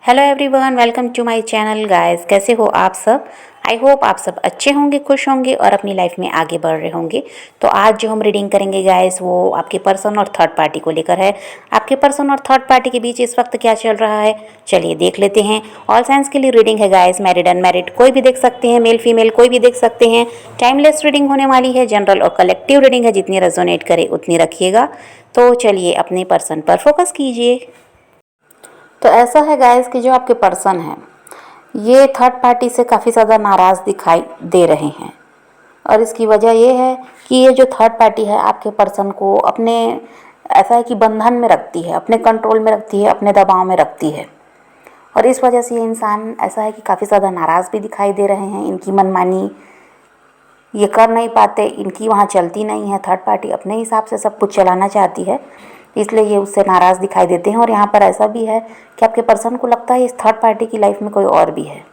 Hello everyone, welcome to my channel guys. कैसे हो आप सब? आई होप आप सब अच्छे होंगे, खुश होंगे और अपनी लाइफ में आगे बढ़ रहे होंगे। तो आज जो हम रीडिंग करेंगे गाइस, वो आपके पर्सन और थर्ड पार्टी को लेकर है। आपके पर्सन और थर्ड पार्टी के बीच इस वक्त क्या चल रहा है, चलिए देख लेते हैं। ऑल साइंस के लिए रीडिंग है गाइस, मैरिड अनमैरिड कोई भी देख सकते हैं, मेल फीमेल कोई भी देख सकते हैं। टाइमलेस रीडिंग होने वाली है, जनरल और कलेक्टिव रीडिंग है, जितनी रेजोनेट करे उतनी रखिएगा। तो चलिए अपने पर्सन पर फोकस कीजिए। तो ऐसा है गाइस कि जो आपके पर्सन हैं ये थर्ड पार्टी से काफ़ी ज़्यादा नाराज़ दिखाई दे रहे हैं। और इसकी वजह ये है कि ये जो थर्ड पार्टी है आपके पर्सन को अपने, ऐसा है कि बंधन में रखती है, अपने कंट्रोल में रखती है, अपने दबाव में रखती है। और इस वजह से ये इंसान ऐसा है कि काफ़ी ज़्यादा नाराज़ भी दिखाई दे रहे हैं। इनकी मनमानी ये कर नहीं पाते, इनकी वहाँ चलती नहीं है। थर्ड पार्टी अपने हिसाब से सब कुछ चलाना चाहती है, इसलिए ये उससे नाराज़ दिखाई देते हैं। और यहाँ पर ऐसा भी है कि आपके पर्सन को लगता है इस थर्ड पार्टी की लाइफ में कोई और भी है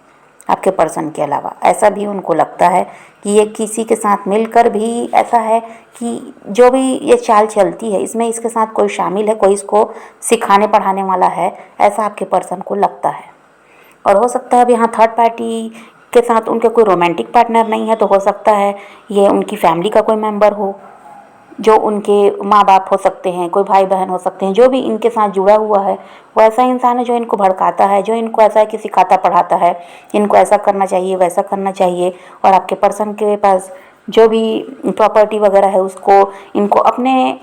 आपके पर्सन के अलावा। ऐसा भी उनको लगता है कि ये किसी के साथ मिलकर भी, ऐसा है कि जो भी ये चाल चलती है इसमें इसके साथ कोई शामिल है, कोई इसको सिखाने पढ़ाने वाला है, ऐसा आपके पर्सन को लगता है। और हो सकता है अब यहाँ थर्ड पार्टी के साथ उनके कोई रोमांटिक पार्टनर नहीं है, तो हो सकता है ये उनकी फैमिली का कोई मेंबर हो, जो उनके माँ बाप हो सकते हैं, कोई भाई बहन हो सकते हैं। जो भी इनके साथ जुड़ा हुआ है वो ऐसा इंसान है जो इनको भड़काता है, जो इनको ऐसा है कि सिखाता पढ़ाता है, इनको ऐसा करना चाहिए, वैसा करना चाहिए। और आपके पर्सन के पास जो भी प्रॉपर्टी वगैरह है उसको इनको अपने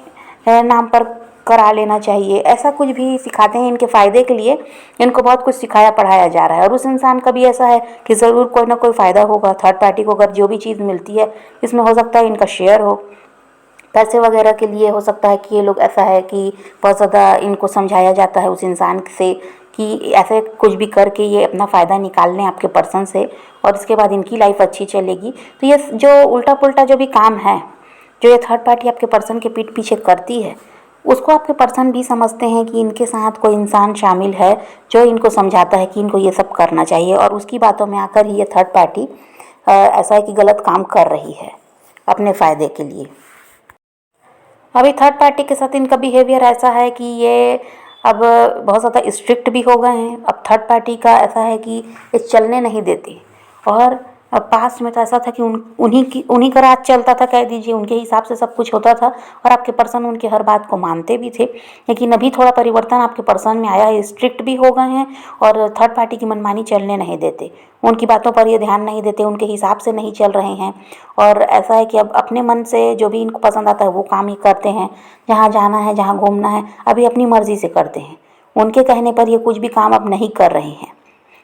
नाम पर करा लेना चाहिए, ऐसा कुछ भी सिखाते हैं इनके फ़ायदे के लिए। इनको बहुत कुछ सिखाया पढ़ाया जा रहा है। और उस इंसान का भी ऐसा है कि ज़रूर कोई ना कोई फ़ायदा होगा। थर्ड पार्टी को अगर जो भी चीज़ मिलती है इसमें हो सकता है इनका शेयर हो, पैसे वगैरह के लिए हो सकता है कि ये लोग, ऐसा है कि बहुत ज़्यादा इनको समझाया जाता है उस इंसान से कि ऐसे कुछ भी करके ये अपना फ़ायदा निकाल लें आपके पर्सन से, और इसके बाद इनकी लाइफ अच्छी चलेगी। तो ये जो उल्टा पुल्टा जो भी काम है जो ये थर्ड पार्टी आपके पर्सन के पीठ पीछे करती है, उसको आपके पर्सन भी समझते हैं कि इनके साथ कोई इंसान शामिल है जो इनको समझाता है कि इनको ये सब करना चाहिए। और उसकी बातों में आकर ही ये थर्ड पार्टी ऐसा है कि गलत काम कर रही है अपने फ़ायदे के लिए। अभी थर्ड पार्टी के साथ इनका बिहेवियर ऐसा है कि ये अब बहुत ज़्यादा स्ट्रिक्ट भी हो गए हैं। अब थर्ड पार्टी का ऐसा है कि ये चलने नहीं देते। और पास्ट में तो ऐसा था कि उन्हीं का राज चलता था, कह दीजिए, उनके हिसाब से सब कुछ होता था और आपके पर्सन उनके हर बात को मानते भी थे। लेकिन अभी थोड़ा परिवर्तन आपके पर्सन में आया है, स्ट्रिक्ट भी हो गए हैं और थर्ड पार्टी की मनमानी चलने नहीं देते, उनकी बातों पर ये ध्यान नहीं देते, उनके हिसाब से नहीं चल रहे हैं। और ऐसा है कि अब अपने मन से जो भी इनको पसंद आता है वो काम ही करते हैं। जहाँ जाना है, जहाँ घूमना है, अभी अपनी मर्ज़ी से करते हैं। उनके कहने पर ये कुछ भी काम अब नहीं कर रहे हैं।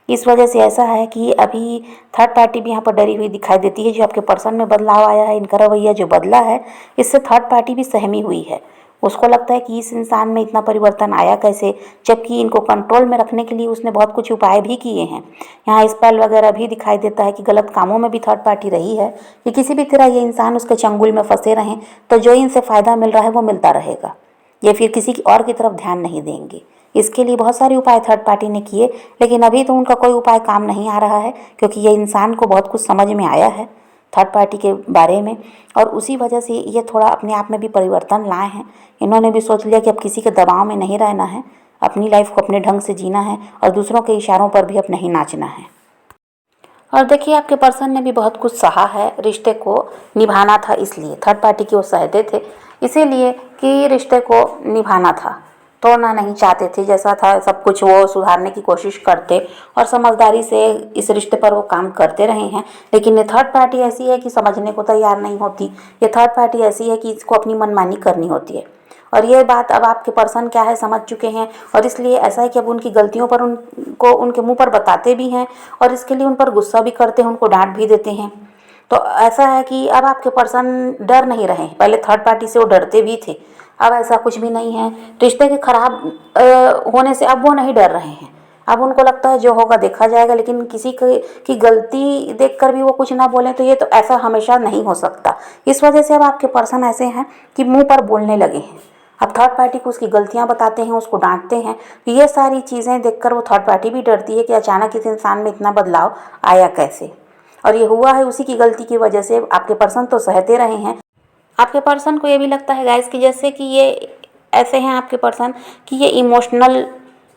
इस वजह से ऐसा है कि अभी थर्ड पार्टी भी यहाँ पर डरी हुई दिखाई देती है। जो आपके पर्सन में बदलाव आया है, इनका रवैया जो बदला है, इससे थर्ड पार्टी भी सहमी हुई है। उसको लगता है कि इस इंसान में इतना परिवर्तन आया कैसे, जबकि इनको कंट्रोल में रखने के लिए उसने बहुत कुछ उपाय भी किए हैं। यहाँ स्पेल वगैरह भी दिखाई देता है कि गलत कामों में भी थर्ड पार्टी रही है कि किसी भी तरह ये इंसान उसके चंगुल में फंसे रहें, तो जो इनसे फ़ायदा मिल रहा है वो मिलता रहेगा, ये फिर किसी की और की तरफ ध्यान नहीं देंगे। इसके लिए बहुत सारे उपाय थर्ड पार्टी ने किए, लेकिन अभी तो उनका कोई उपाय काम नहीं आ रहा है, क्योंकि ये इंसान को बहुत कुछ समझ में आया है थर्ड पार्टी के बारे में। और उसी वजह से ये थोड़ा अपने आप में भी परिवर्तन लाए हैं। इन्होंने भी सोच लिया कि अब किसी के दबाव में नहीं रहना है, अपनी लाइफ को अपने ढंग से जीना है और दूसरों के इशारों पर भी अब नहीं नाचना है। और देखिए आपके पर्सन ने भी बहुत कुछ सहा है, रिश्ते को निभाना था, इसलिए थर्ड पार्टी की वो सहते थे, इसीलिए कि रिश्ते को निभाना था, तोड़ना नहीं चाहते थे। जैसा था सब कुछ वो सुधारने की कोशिश करते और समझदारी से इस रिश्ते पर वो काम करते रहे हैं। लेकिन ये थर्ड पार्टी ऐसी है कि समझने को तैयार नहीं होती। ये थर्ड पार्टी ऐसी है कि इसको अपनी मनमानी करनी होती है। और ये बात अब आपके पर्सन क्या है समझ चुके हैं, और इसलिए ऐसा है कि अब उनकी गलतियों पर उनको उनके मुंह पर बताते भी हैं और इसके लिए उन पर गुस्सा भी करते हैं, उनको डांट भी देते हैं। तो ऐसा है कि अब आपके पर्सन डर नहीं रहे। पहले थर्ड पार्टी से वो डरते भी थे, अब ऐसा कुछ भी नहीं है। रिश्ते के खराब होने से अब वो नहीं डर रहे हैं। अब उनको लगता है जो होगा देखा जाएगा, लेकिन किसी की गलती देखकर भी वो कुछ ना बोलें, तो ये तो ऐसा हमेशा नहीं हो सकता। इस वजह से अब आपके पर्सन ऐसे हैं कि मुंह पर बोलने लगे हैं। अब थर्ड पार्टी को उसकी गलतियां बताते हैं, उसको डांटते हैं। तो ये सारी चीज़ें देखकर वो थर्ड पार्टी भी डरती है कि अचानक इस इंसान में इतना बदलाव आया कैसे। और ये हुआ है उसी की गलती की वजह से। आपके पर्सन तो सहते रहे हैं। आपके पर्सन को ये भी लगता है गाइस कि जैसे कि ये ऐसे हैं आपके पर्सन कि ये इमोशनल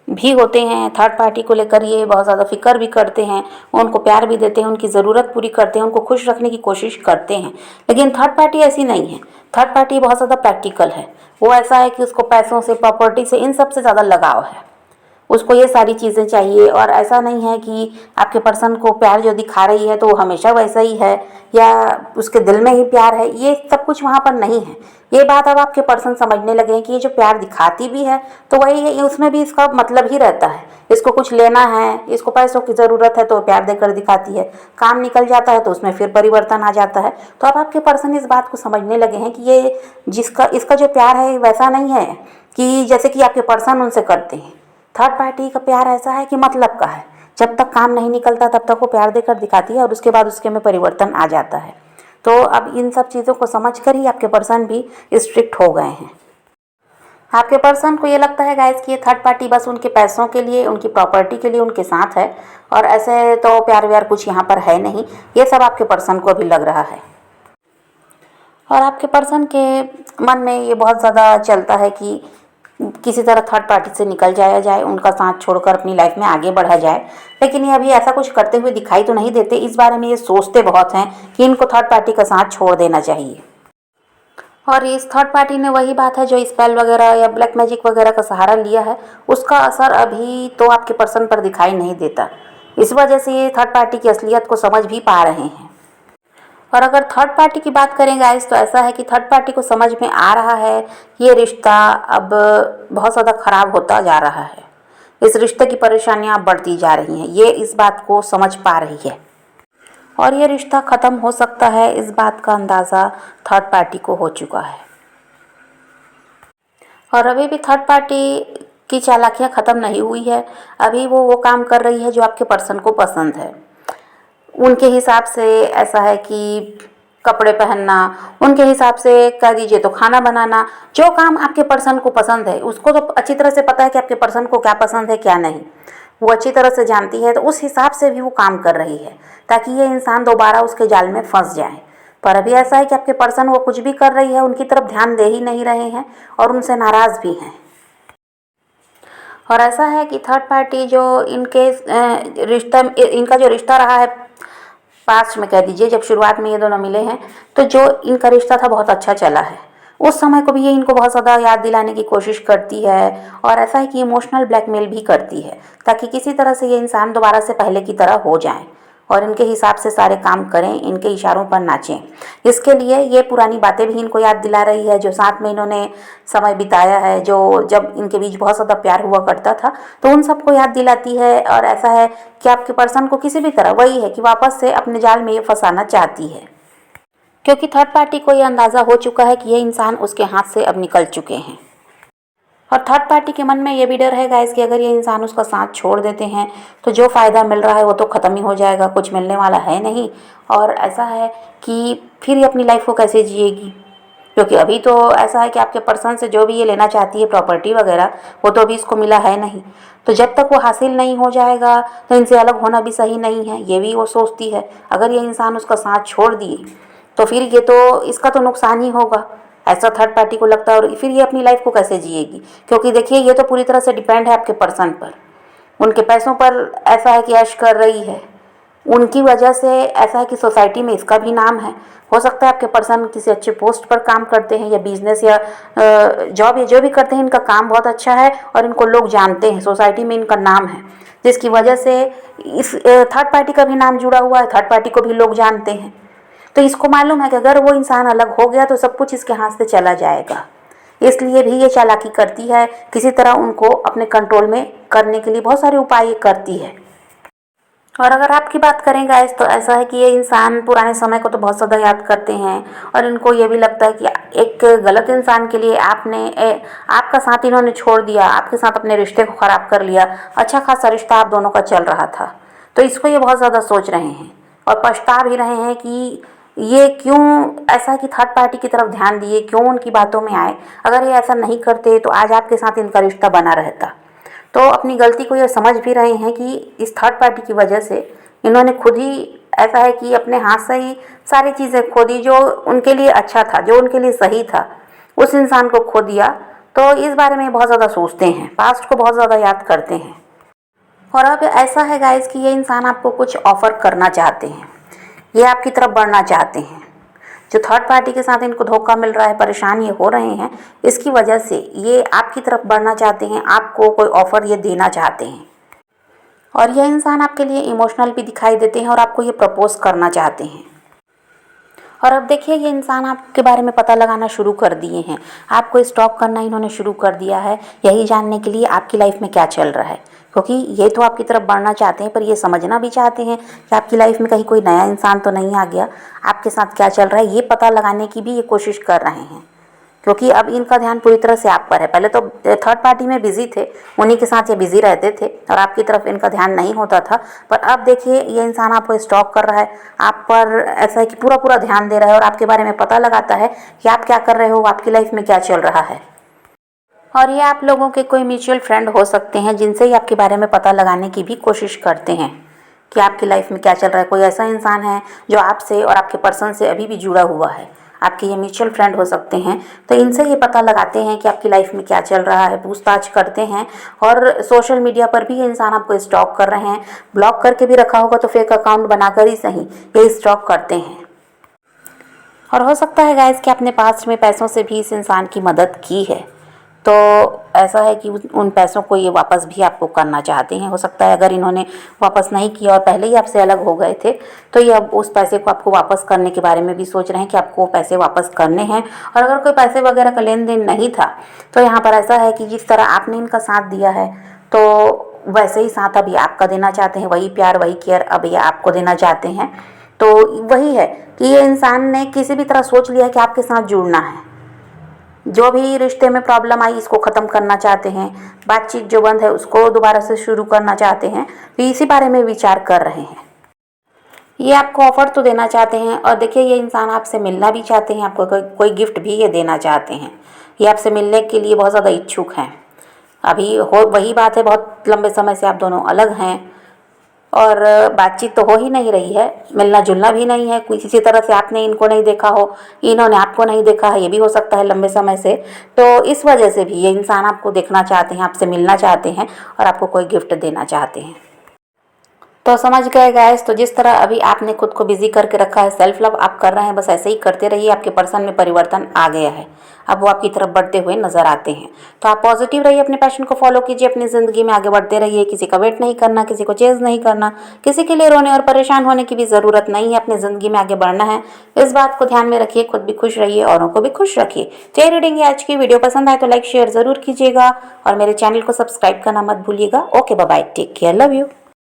भी होते हैं, थर्ड पार्टी को लेकर ये बहुत ज़्यादा फिक्र भी करते हैं, उनको प्यार भी देते हैं, उनकी ज़रूरत पूरी करते हैं, उनको खुश रखने की कोशिश करते हैं। लेकिन थर्ड पार्टी ऐसी नहीं है। थर्ड पार्टी बहुत ज़्यादा प्रैक्टिकल है। वो ऐसा है कि उसको पैसों से, प्रॉपर्टी से, इन सब से ज़्यादा लगाव है। उसको ये सारी चीज़ें चाहिए। और ऐसा नहीं है कि आपके पर्सन को प्यार जो दिखा रही है तो वो हमेशा वैसा ही है या उसके दिल में ही प्यार है, ये सब कुछ वहाँ पर नहीं है। ये बात अब आपके पर्सन समझने लगे हैं कि ये जो प्यार दिखाती भी है तो वही है, उसमें भी इसका मतलब ही रहता है। इसको कुछ लेना है, इसको पैसों की ज़रूरत है तो प्यार देकर दिखाती है, काम निकल जाता है तो उसमें फिर परिवर्तन आ जाता है। तो अब आपके पर्सन इस बात को समझने लगे हैं कि ये इसका जो प्यार है वैसा नहीं है कि जैसे कि आपके पर्सन उनसे करते हैं। थर्ड पार्टी का प्यार ऐसा है कि मतलब का है, जब तक काम नहीं निकलता तब तक वो प्यार देकर दिखाती है और उसके बाद उसके में परिवर्तन आ जाता है। तो अब इन सब चीज़ों को समझकर ही आपके पर्सन भी स्ट्रिक्ट हो गए हैं। आपके पर्सन को ये लगता है गाइस कि ये थर्ड पार्टी बस उनके पैसों के लिए, उनकी प्रॉपर्टी के लिए उनके साथ है और ऐसे तो प्यार व्यार कुछ यहाँ पर है नहीं। ये सब आपके पर्सन को अभी लग रहा है। और आपके पर्सन के मन में ये बहुत ज़्यादा चलता है कि किसी तरह थर्ड पार्टी से निकल जाया जाए, उनका साथ छोड़कर अपनी लाइफ में आगे बढ़ा जाए। लेकिन ये अभी ऐसा कुछ करते हुए दिखाई तो नहीं देते। इस बारे में ये सोचते बहुत हैं कि इनको थर्ड पार्टी का साथ छोड़ देना चाहिए। और इस थर्ड पार्टी ने वही बात है जो स्पेल वगैरह या ब्लैक मैजिक वगैरह का सहारा लिया है, उसका असर अभी तो आपके पर्सन पर दिखाई नहीं देता। इस वजह से ये थर्ड पार्टी की असलियत को समझ भी पा रहे हैं। और अगर थर्ड पार्टी की बात करें गाइस तो ऐसा है कि थर्ड पार्टी को समझ में आ रहा है ये रिश्ता अब बहुत ज़्यादा ख़राब होता जा रहा है। इस रिश्ते की परेशानियां बढ़ती जा रही हैं, ये इस बात को समझ पा रही है और ये रिश्ता ख़त्म हो सकता है, इस बात का अंदाज़ा थर्ड पार्टी को हो चुका है। और अभी भी थर्ड पार्टी की चालाकियाँ ख़त्म नहीं हुई है। अभी वो काम कर रही है जो आपके पर्सन को पसंद है। उनके हिसाब से ऐसा है कि कपड़े पहनना, उनके हिसाब से कह दीजिए तो खाना बनाना, जो काम आपके पर्सन को पसंद है, उसको तो अच्छी तरह से पता है कि आपके पर्सन को क्या पसंद है क्या नहीं, वो अच्छी तरह से जानती है। तो उस हिसाब से भी वो काम कर रही है ताकि ये इंसान दोबारा उसके जाल में फंस जाए। पर अभी ऐसा है कि आपके पर्सन वो कुछ भी कर रही है उनकी तरफ ध्यान दे ही नहीं रहे हैं और उनसे नाराज़ भी हैं। और ऐसा है कि थर्ड पार्टी जो इनके इनका जो रिश्ता रहा है पास्ट में, कह दीजिए जब शुरुआत में ये दोनों मिले हैं, तो जो इनका रिश्ता था बहुत अच्छा चला है। उस समय को भी ये इनको बहुत ज़्यादा याद दिलाने की कोशिश करती है और ऐसा है कि इमोशनल ब्लैकमेल भी करती है ताकि किसी तरह से ये इंसान दोबारा से पहले की तरह हो जाएं और इनके हिसाब से सारे काम करें, इनके इशारों पर नाचें। इसके लिए ये पुरानी बातें भी इनको याद दिला रही है, जो साथ में इन्होंने समय बिताया है, जो जब इनके बीच बहुत ज़्यादा प्यार हुआ करता था, तो उन सबको याद दिलाती है। और ऐसा है कि आपके पर्सन को किसी भी तरह वही है कि वापस से अपने जाल में ये फंसाना चाहती है, क्योंकि थर्ड पार्टी को ये अंदाज़ा हो चुका है कि ये इंसान उसके हाथ से अब निकल चुके हैं। और थर्ड पार्टी के मन में ये भी डर है गाइस कि अगर ये इंसान उसका साथ छोड़ देते हैं तो जो फ़ायदा मिल रहा है वो तो ख़त्म ही हो जाएगा, कुछ मिलने वाला है नहीं। और ऐसा है कि फिर ये अपनी लाइफ को कैसे जिएगी, क्योंकि अभी तो ऐसा है कि आपके पर्सन से जो भी ये लेना चाहती है प्रॉपर्टी वगैरह, वो तो अभी इसको मिला है नहीं। तो जब तक वो हासिल नहीं हो जाएगा तो इनसे अलग होना भी सही नहीं है, ये भी वो सोचती है। अगर ये इंसान उसका साथ छोड़ दिए तो फिर ये तो इसका तो नुकसान ही होगा, ऐसा थर्ड पार्टी को लगता है। और फिर ये अपनी लाइफ को कैसे जिएगी, क्योंकि देखिए ये तो पूरी तरह से डिपेंड है आपके पर्सन पर, उनके पैसों पर। ऐसा है कि ऐश कर रही है, उनकी वजह से ऐसा है कि सोसाइटी में इसका भी नाम है। हो सकता है आपके पर्सन किसी अच्छे पोस्ट पर काम करते हैं या बिजनेस या जॉब या जो भी करते हैं, इनका काम बहुत अच्छा है और इनको लोग जानते हैं, सोसाइटी में इनका नाम है, जिसकी वजह से इस थर्ड पार्टी का भी नाम जुड़ा हुआ है, थर्ड पार्टी को भी लोग जानते हैं। तो इसको मालूम है कि अगर वो इंसान अलग हो गया तो सब कुछ इसके हाथ से चला जाएगा, इसलिए भी ये चालाकी करती है, किसी तरह उनको अपने कंट्रोल में करने के लिए बहुत सारे उपाय करती है। और अगर आपकी बात करें गाइस तो ऐसा है कि ये इंसान पुराने समय को तो बहुत ज़्यादा याद करते हैं और इनको ये भी लगता है कि एक गलत इंसान के लिए आपका साथ इन्होंने छोड़ दिया, आपके साथ अपने रिश्ते को ख़राब कर लिया। अच्छा खासा रिश्ता आप दोनों का चल रहा था, तो इसको ये बहुत ज़्यादा सोच रहे हैं और पछता भी रहे हैं कि ये क्यों ऐसा कि थर्ड पार्टी की तरफ ध्यान दिए, क्यों उनकी बातों में आए। अगर ये ऐसा नहीं करते तो आज आपके साथ इनका रिश्ता बना रहता। तो अपनी गलती को ये समझ भी रहे हैं कि इस थर्ड पार्टी की वजह से इन्होंने खुद ही ऐसा है कि अपने हाथ से ही सारी चीज़ें खो दी, जो उनके लिए अच्छा था, जो उनके लिए सही था, उस इंसान को खो दिया। तो इस बारे में बहुत ज़्यादा सोचते हैं, पास्ट को बहुत ज़्यादा याद करते हैं। और अब ऐसा है गाइस कि ये इंसान आपको कुछ ऑफ़र करना चाहते हैं, ये आपकी तरफ बढ़ना चाहते हैं। जो थर्ड पार्टी के साथ इनको धोखा मिल रहा है, परेशान ये हो रहे हैं, इसकी वजह से ये आपकी तरफ बढ़ना चाहते हैं, आपको कोई ऑफ़र ये देना चाहते हैं। और यह इंसान आपके लिए इमोशनल भी दिखाई देते हैं और आपको ये प्रपोज़ करना चाहते हैं। और अब देखिए ये इंसान आपके बारे में पता लगाना शुरू कर दिए हैं, आपको स्टॉक करना इन्होंने शुरू कर दिया है, यही जानने के लिए आपकी लाइफ में क्या चल रहा है। क्योंकि ये तो आपकी तरफ बढ़ना चाहते हैं, पर ये समझना भी चाहते हैं कि आपकी लाइफ में कहीं कोई नया इंसान तो नहीं आ गया, आपके साथ क्या चल रहा है ये पता लगाने की भी ये कोशिश कर रहे हैं। क्योंकि अब इनका ध्यान पूरी तरह से आप पर है। पहले तो थर्ड पार्टी में बिजी थे, उन्हीं के साथ ये बिजी रहते थे और आपकी तरफ इनका ध्यान नहीं होता था। पर अब देखिए ये इंसान आपको स्टॉक कर रहा है, आप पर ऐसा है कि पूरा पूरा ध्यान दे रहा है और आपके बारे में पता लगाता है कि आप क्या कर रहे हो, आपकी लाइफ में क्या चल रहा है। और ये आप लोगों के कोई म्यूचुअल फ्रेंड हो सकते हैं, जिनसे ही आपके बारे में पता लगाने की भी कोशिश करते हैं कि आपकी लाइफ में क्या चल रहा है। कोई ऐसा इंसान है जो आपसे और आपके पर्सन से अभी भी जुड़ा हुआ है, आपके ये म्यूचुअल फ्रेंड हो सकते हैं। तो इनसे ये पता लगाते हैं कि आपकी लाइफ में क्या चल रहा है, पूछताछ करते हैं। और सोशल मीडिया पर भी ये इंसान आपको स्टॉक कर रहे हैं, ब्लॉक करके भी रखा होगा तो फेक अकाउंट बनाकर ही सही ये स्टॉक करते हैं। और हो सकता है गाइस कि आपने पास्ट में पैसों से भी इस इंसान की मदद की है, तो ऐसा है कि उन पैसों को ये वापस भी आपको करना चाहते हैं। हो सकता है अगर इन्होंने वापस नहीं किया और पहले ही आपसे अलग हो गए थे, तो ये अब उस पैसे को आपको वापस करने के बारे में भी सोच रहे हैं कि आपको पैसे वापस करने हैं। और अगर कोई पैसे वगैरह का लेन देन नहीं था, तो यहाँ पर ऐसा है कि जिस तरह आपने इनका साथ दिया है, तो वैसे ही साथ अभी आपका देना चाहते हैं, वही प्यार वही केयर अब ये आपको देना चाहते हैं। तो वही है कि ये इंसान ने किसी भी तरह सोच लिया कि आपके साथ जुड़ना है, जो भी रिश्ते में प्रॉब्लम आई इसको ख़त्म करना चाहते हैं, बातचीत जो बंद है उसको दोबारा से शुरू करना चाहते हैं। तो इसी बारे में विचार कर रहे हैं। ये आपको ऑफ़र तो देना चाहते हैं और देखिए ये इंसान आपसे मिलना भी चाहते हैं, आपको कोई गिफ्ट भी ये देना चाहते हैं। ये आपसे मिलने के लिए बहुत ज़्यादा इच्छुक हैं। अभी हो वही बात है, बहुत लंबे समय से आप दोनों अलग हैं और बातचीत तो हो ही नहीं रही है, मिलना जुलना भी नहीं है। किसी तरह से आपने इनको नहीं देखा हो, इन्होंने आपको नहीं देखा है, ये भी हो सकता है लंबे समय से। तो इस वजह से भी ये इंसान आपको देखना चाहते हैं, आपसे मिलना चाहते हैं और आपको कोई गिफ्ट देना चाहते हैं। तो समझ गए गाइस। तो जिस तरह अभी आपने खुद को बिजी करके रखा है, सेल्फ लव आप कर रहे हैं, बस ऐसे ही करते रहिए। आपके पर्सन में परिवर्तन आ गया है, अब वो आपकी तरफ बढ़ते हुए नजर आते हैं। तो आप पॉजिटिव रहिए, अपने पैशन को फॉलो कीजिए, अपनी ज़िंदगी में आगे बढ़ते रहिए। किसी का वेट नहीं करना, किसी को चेज़ नहीं करना, किसी के लिए रोने और परेशान होने की भी ज़रूरत नहीं है। अपनी ज़िंदगी में आगे बढ़ना है, इस बात को ध्यान में रखिए। खुद भी खुश रहिए, औरों को भी खुश रखिए। तो ये रीडिंग आज की वीडियो पसंद आए तो लाइक शेयर ज़रूर कीजिएगा और मेरे चैनल को सब्सक्राइब करना मत भूलिएगा। Okay bye bye, take care, love you.